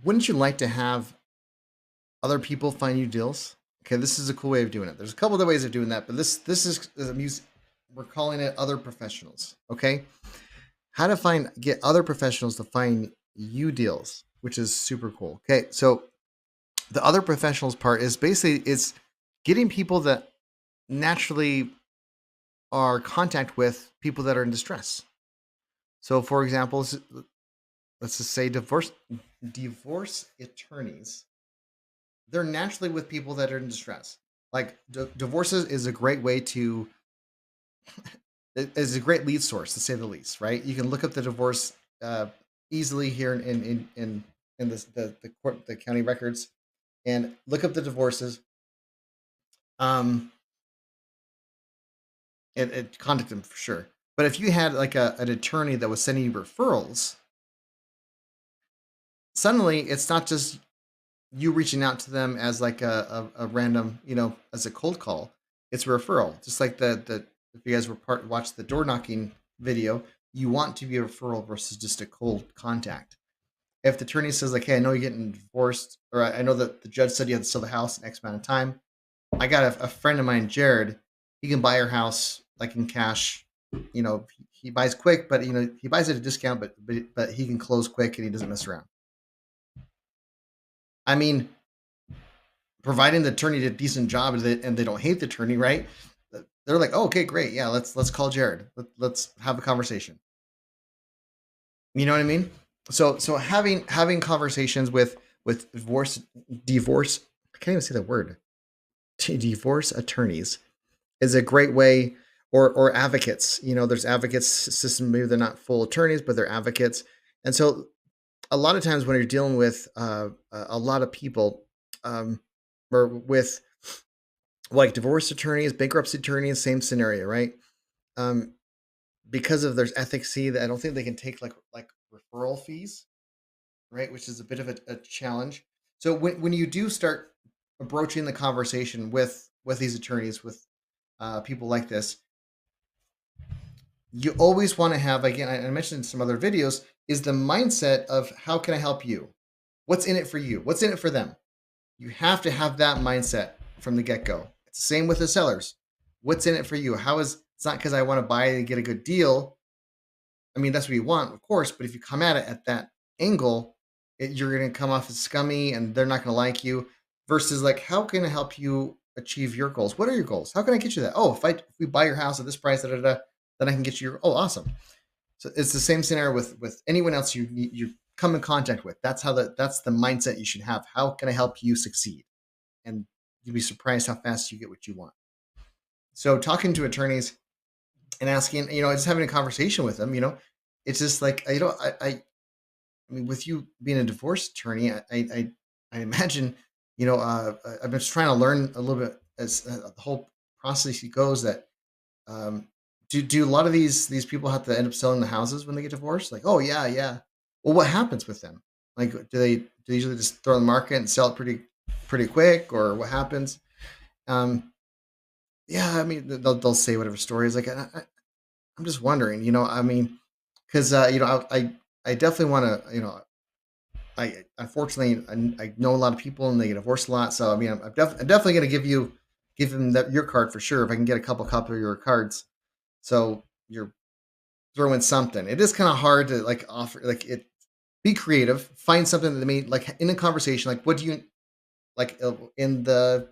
Wouldn't you like to have other people find you deals? Okay, this is a cool way of doing it. There's a couple other ways of doing that, but this is we're calling it other professionals. Okay, how to get other professionals to find you deals, which is super cool. Okay, so the other professionals part is basically it's getting people that naturally are contact with people that are in distress. So, for example, let's just say divorce attorneys. They're naturally with people that are in distress. Like divorces is a great way to is a great lead source to say the least, right? You can look up the divorce easily here in the court the county records and look up the divorces. Um, and contact them for sure. But if you had like an attorney that was sending you referrals, suddenly it's not just you reaching out to them as like a random, as a cold call. It's a referral. Just like the if you guys watched the door knocking video, you want to be a referral versus just a cold contact. If the attorney says like, "Hey, I know you're getting divorced," or "I know that the judge said you have to sell the house in X amount of time. I got a friend of mine, Jared. He can buy your house like in cash. He buys quick, but he buys at a discount, but he can close quick and he doesn't mess around. I mean, providing the attorney did a decent job and they don't hate the attorney, right? They're like, oh, okay, great, yeah, let's call Jared. Let's have a conversation. You know what I mean? So having conversations with divorce, I can't even say the word, divorce attorneys is a great way, or advocates. There's advocates system. Maybe they're not full attorneys, but they're advocates. And so a lot of times when you're dealing with a lot of people, or with like divorce attorneys, bankruptcy attorneys, same scenario, right? Um, because of their ethicsy, that I don't think they can take like referral fees, right? Which is a bit of a challenge. So when you do start broaching the conversation with these attorneys, with people like this, you always want to have, again, I mentioned in some other videos, is the mindset of how can I help you? What's in it for you? What's in it for them? You have to have that mindset from the get go. It's the same with the sellers. What's in it for you? It's not because I want to buy and get a good deal. I mean, that's what you want, of course, but if you come at it at that angle, you're going to come off as scummy and they're not going to like you. Versus, like, how can I help you achieve your goals? What are your goals? How can I get you that? Oh, if we buy your house at this price, then I can get you your. Oh, awesome. So it's the same scenario with anyone else you come in contact with. That's the mindset you should have. How can I help you succeed? And you'll be surprised how fast you get what you want. So talking to attorneys and asking, just having a conversation with them, it's just like, I mean, with you being a divorce attorney, I imagine, I'm just trying to learn a little bit as the whole process goes. That do a lot of these people have to end up selling the houses when they get divorced? Like, oh yeah, yeah. Well, what happens with them? Like, do they usually just throw in the market and sell it pretty quick, or what happens? Um, yeah, I mean, they'll say whatever stories. Like, I'm just wondering, I mean, because I definitely want to, I unfortunately I know a lot of people and they get divorced a lot. So I mean, I'm definitely going to give them your card for sure if I can get a couple of your cards. So you're throwing something. It is kind of hard to like offer like it. Be creative. Find something that may like in a conversation. Like, what do you like in the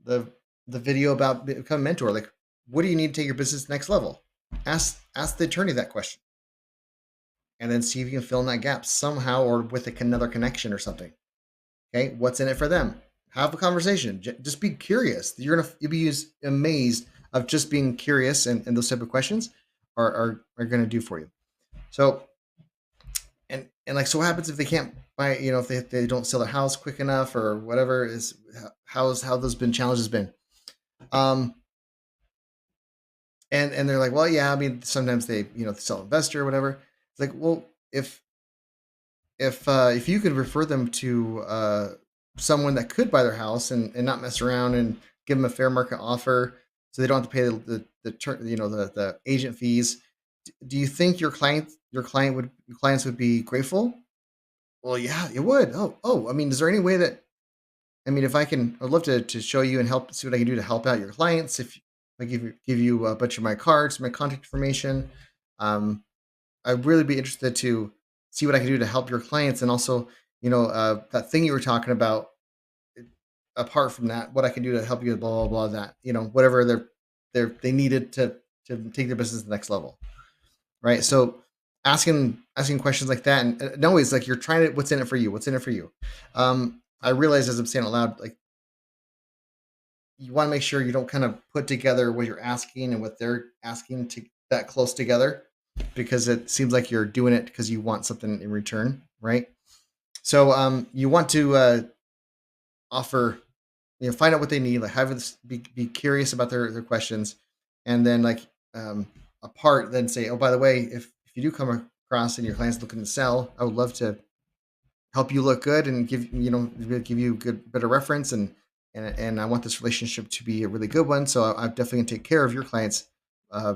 the video about become a mentor? Like, what do you need to take your business next level? Ask the attorney that question, and then see if you can fill in that gap somehow or with another connection or something. Okay, what's in it for them? Have a conversation. Just be curious. You'll be amazed of just being curious, and those type of questions are going to do for you. So and like, so what happens if they can't buy? If they don't sell their house quick enough or whatever is how those been challenges been. Um, and they're like, well, yeah, I mean, sometimes they sell investor or whatever. It's like, well, if you could refer them to someone that could buy their house and not mess around and give them a fair market offer, so they don't have to pay the agent fees. Do you think your clients would be grateful, Well, yeah, it would. I mean, is there any way that I mean, if I can, I'd love to show you and help see what I can do to help out your clients. If I give you a bunch of my cards, my contact information, um, I'd really be interested to see what I can do to help your clients, and also, that thing you were talking about. Apart from that, what I can do to help you, blah blah blah. That whatever they needed to take their business to the next level, right? So asking questions like that, and always like you're trying to, what's in it for you? What's in it for you? I realize as I'm saying it loud, like you want to make sure you don't kind of put together what you're asking and what they're asking to that close together, because it seems like you're doing it because you want something in return, right? So you want to offer, find out what they need, like have this, be curious about their questions, and then like apart, then say, oh, by the way, if you do come across and your client's looking to sell, I would love to help you look good and give you good better reference, and I want this relationship to be a really good one. So I'm definitely gonna take care of your clients, uh,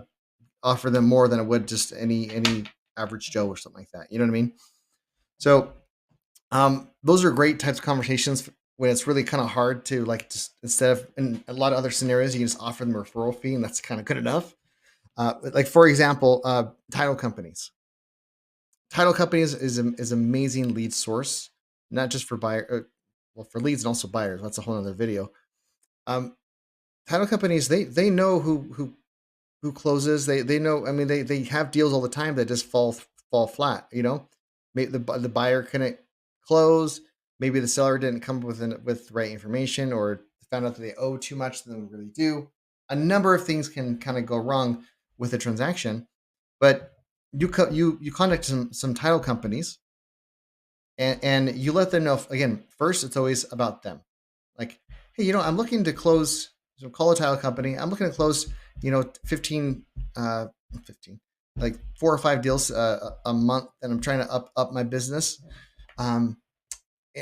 offer them more than I would just any average Joe or something like that. You know what I mean? So those are great types of conversations when it's really kind of hard to, like, just instead of, in a lot of other scenarios, you can just offer them a referral fee and that's kind of good enough. Like for example, title companies. Title companies is amazing lead source, not just for buyer, well, for leads and also buyers. That's a whole other video. Um, Title companies, they know who closes. They know. I mean, they have deals all the time that just fall flat. Maybe the buyer couldn't close. Maybe the seller didn't come up with the right information, or found out that they owe too much than they really do. A number of things can kind of go wrong with a transaction, but you contact some title companies, and you let them know, again, first it's always about them, like, hey, I'm looking to close. So call a title company, I'm looking to close 15 uh 15, like 4 or 5 deals a month, and I'm trying to up my business. um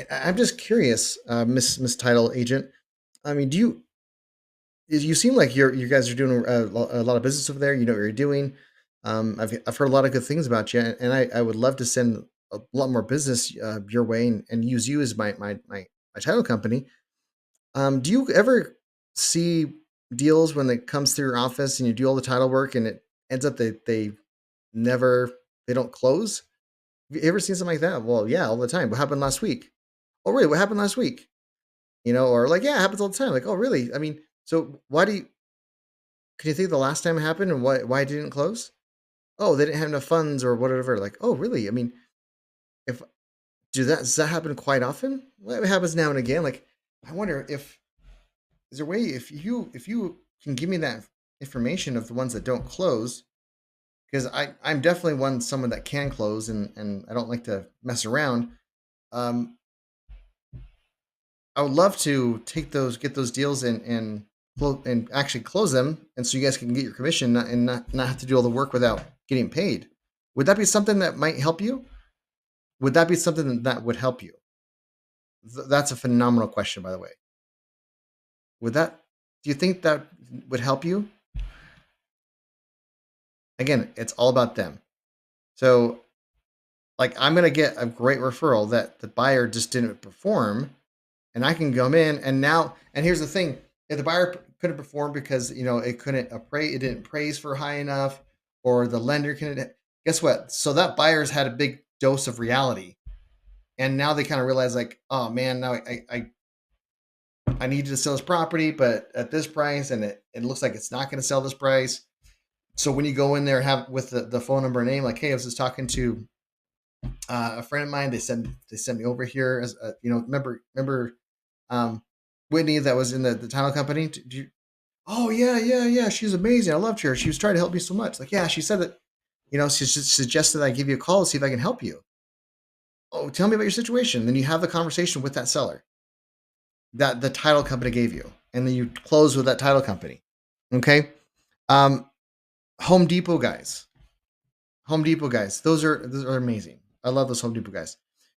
I'm just curious, Miss Title Agent. I mean, you seem like you guys are doing a lot of business over there. You know what you're doing. I've heard a lot of good things about you, and I would love to send a lot more business your way, and use you as my title company. Do you ever see deals when it comes through your office and you do all the title work and it ends up that never they don't close? Have you ever seen something like that? Well, yeah, all the time. What happened last week? Oh, really? What happened last week? Or like, yeah, it happens all the time. Like, oh, really? I mean, so why do you? Can you think of the last time it happened and why it didn't close? Oh, they didn't have enough funds or whatever. Like, oh, really? I mean, if does that happen quite often? Well, it happens now and again. Like, I wonder if is there a way, if you can give me that information of the ones that don't close, because I'm definitely someone that can close, and I don't like to mess around. Um, I would love to get those deals and actually close them, and so you guys can get your commission, not have to do all the work without getting paid. Would that be something that might help you? Would that be something that would help you? That's a phenomenal question, by the way. Would that? Do you think that would help you? Again, it's all about them. So, like, I'm gonna get a great referral that the buyer just didn't perform, and I can come in, and now, and here's the thing: if the buyer couldn't perform because it couldn't appraise, it didn't praise for high enough, or the lender couldn't. Guess what? So that buyer's had a big dose of reality, and now they kind of realize, like, oh man, now I needed to sell this property, but at this price, and it looks like it's not going to sell this price. So when you go in there, have with the phone number and name, like, hey, I was just talking to a friend of mine. They sent me over here as remember Whitney that was in the title company. Oh, yeah, yeah, yeah, she's amazing. I loved her. She was trying to help me so much. Like, yeah, she said that she just suggested I give you a call to see if I can help you. Oh, tell me about your situation. Then you have the conversation with that seller that the title company gave you, and then you close with that title company. Okay. um Home Depot guys. Home Depot guys. Those are amazing. I love those Home Depot guys.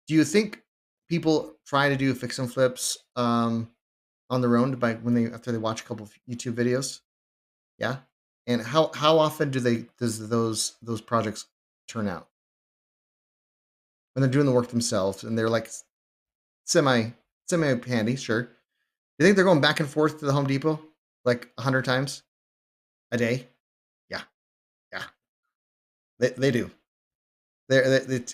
Do you think people try to do fix and flips on their own by when they after they watch a couple of YouTube videos? Yeah. And how often does those projects turn out? when they're doing the work themselves and they're like semi semi handy, sure. You think they're going back and forth to the Home Depot like 100 times a day? Yeah, yeah, they do.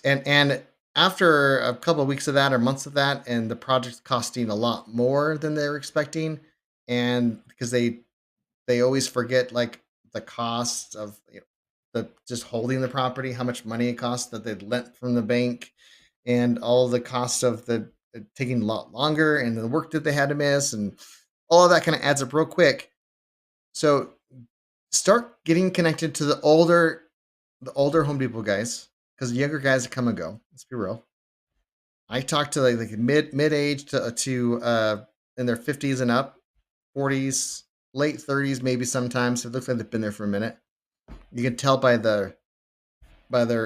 And after a couple of weeks of that or months of that, and the project's costing a lot more than they were expecting, and because they always forget like the cost of the just holding the property, how much money it costs that they lent from the bank, and all the costs of the taking a lot longer, and the work that they had to miss, and all of that kind of adds up real quick. So start getting connected to the older Home Depot guys, because the younger guys come and go. Let's be real. I talked to like mid age to in their 50s and up, 40s, late 30s, maybe sometimes. It looks like they've been there for a minute. You can tell by their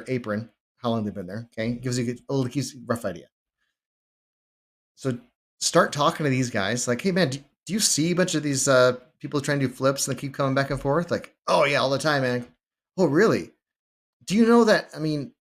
apron how long they've been there. Okay, gives you a rough idea. So start talking to these guys. Like, hey man, do you see a bunch of these people trying to do flips and they keep coming back and forth? Like, oh yeah, all the time, man. Oh really? Do you know that? I mean,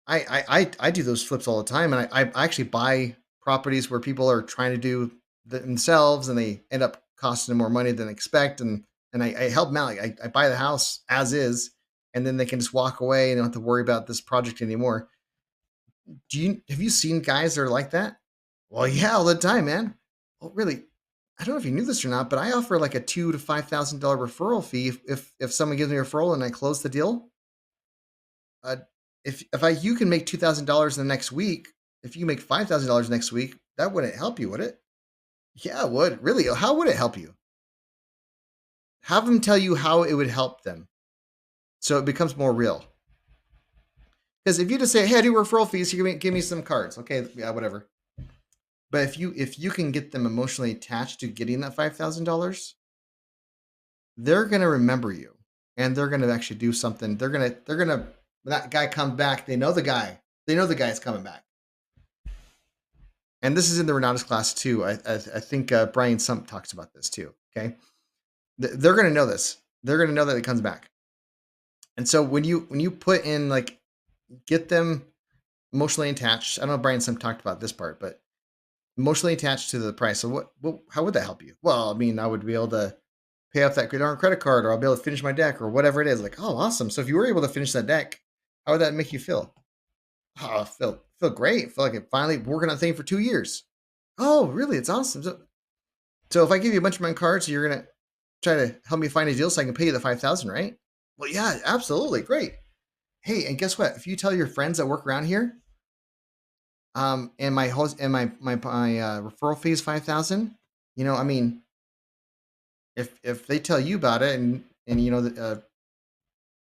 I do those flips all the time, and I actually buy properties where people are trying to do themselves, and they end up costing them more money than they expect, and I help them out. Like, I buy the house as is, and then they can just walk away and don't have to worry about this project anymore. Have you seen guys that are like that? Well, yeah, all the time, man. Oh, really? I don't know if you knew this or not, but I offer like a $2,000 to $5,000 referral fee if someone gives me a referral and I close the deal. Uh, if you can make $2,000 in the next week, if you make $5,000 next week, that wouldn't help you, would it? Yeah, it would. Really? How would it help you? Have them tell you how it would help them, so it becomes more real. Because if you just say, "Hey, I do referral fees, you give me some cards," okay, yeah, whatever. But if you can get them emotionally attached to getting that $5,000, they're gonna remember you, and they're gonna actually do something. They're gonna when that guy comes back. They know the guy. They know the guy's coming back. And this is in the Renatus class too. I think Brian Sump talks about this too. Okay, they're going to know this. They're going to know that it comes back. And so when you put in like get them emotionally attached. I don't know if Brian Sump talked about this part, but emotionally attached to the price. So how would that help you? Well, I mean, I would be able to pay off that darn credit card, or I'll be able to finish my deck, or whatever it is. Like, oh, awesome. So if you were able to finish that deck, how would that make you feel? Oh, feel great. Feel like I'm finally working on a thing for 2 years. Oh, really? It's awesome. So if I give you a bunch of my cards, you're gonna try to help me find a deal so I can pay you the 5,000, right? Well, yeah, absolutely, great. Hey, and guess what? If you tell your friends that work around here, and my host and my referral fee is 5,000, I mean, if they tell you about it, and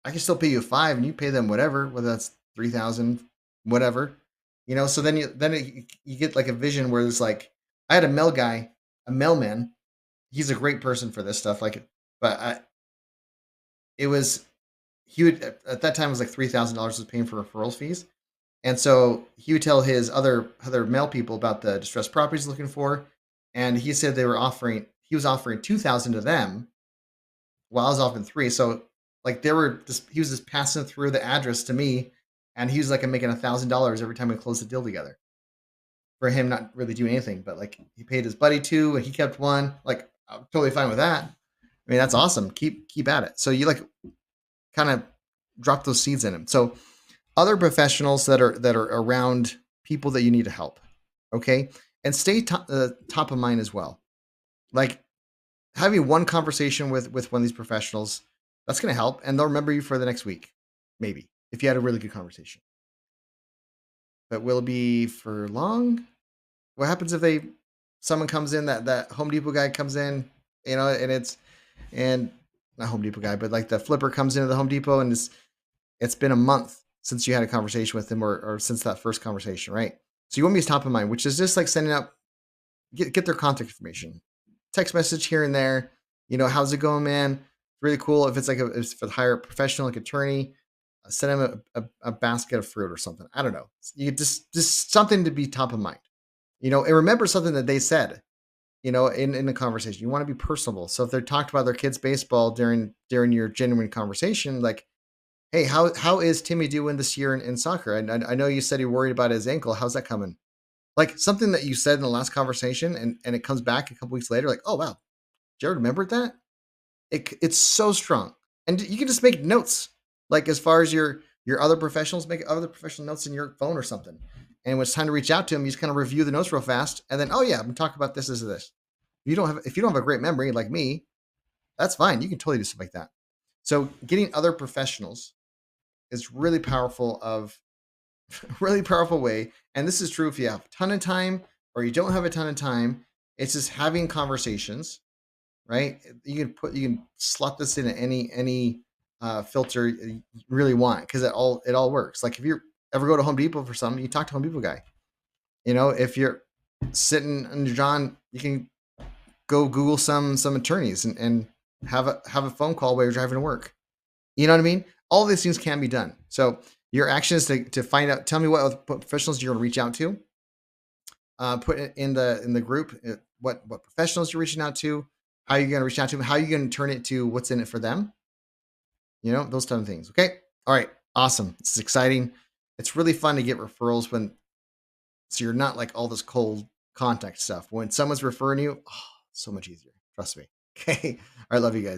I can still pay you five, and you pay them whatever, whether that's 3,000, whatever, So you get like a vision where it's like I had a mailman. He's a great person for this stuff. Like, but it was he would at that time it was like $3,000 was paying for referral fees, and so he would tell his other mail people about the distressed properties he's looking for, and he said he was offering 2,000 to them while I was offering three. So like he was just passing through the address to me, and he was like making $1,000 every time we closed the deal together for him not really doing anything, but like he paid his buddy two and he kept one. Like I'm totally fine with that. I mean, that's awesome. Keep at it. So you like kind of drop those seeds in him. So other professionals that are around people that you need to help, okay, and stay top of mind as well. Like having one conversation with one of these professionals, that's going to help, and they'll remember you for the next week, maybe if you had a really good conversation. But will it be for long? What happens if someone comes in that Home Depot guy comes in, and not Home Depot guy, but like the flipper comes into the Home Depot, and it's been a month since you had a conversation with him, or since that first conversation, right? So you want me to top of mind, which is just like sending out get their contact information, text message here and there. How's it going, man? Really cool. If it's like if for the hire a professional, like attorney, send him a basket of fruit or something. I don't know. You just something to be top of mind. And remember something that they said. In the conversation, you want to be personable. So if they're talked about their kids' baseball during your genuine conversation, like Hey, how is Timmy doing this year in soccer? I know you said you're worried about his ankle. How's that coming? Like something that you said in the last conversation, and it comes back a couple weeks later, like, oh wow, Jared remembered that. It's so strong, and you can just make notes, like as far as your other professionals, make other professional notes in your phone or something. And when it's time to reach out to them, you just kind of review the notes real fast, and then oh yeah, I'm gonna talk about this. If you don't have a great memory like me, that's fine. You can totally do stuff like that. So getting other professionals is really powerful of really powerful way. And this is true if you have a ton of time or you don't have a ton of time. It's just having conversations, right? You can slot this in any filter you really want because it all works. Like if you ever go to Home Depot for something, you talk to Home Depot guy. If you're sitting under John, you can go Google some attorneys and have a phone call while you're driving to work. You know what I mean? All these things can be done. So your action is to find out. Tell me what professionals you're going to reach out to. Put it in the group. What professionals you're reaching out to. How you're going to reach out to them. How you're going to turn it to what's in it for them. Those type of things. Okay. All right. Awesome. This is exciting. It's really fun to get referrals so you're not like all this cold contact stuff. When someone's referring you, oh, so much easier. Trust me. Okay. All right. Love you guys.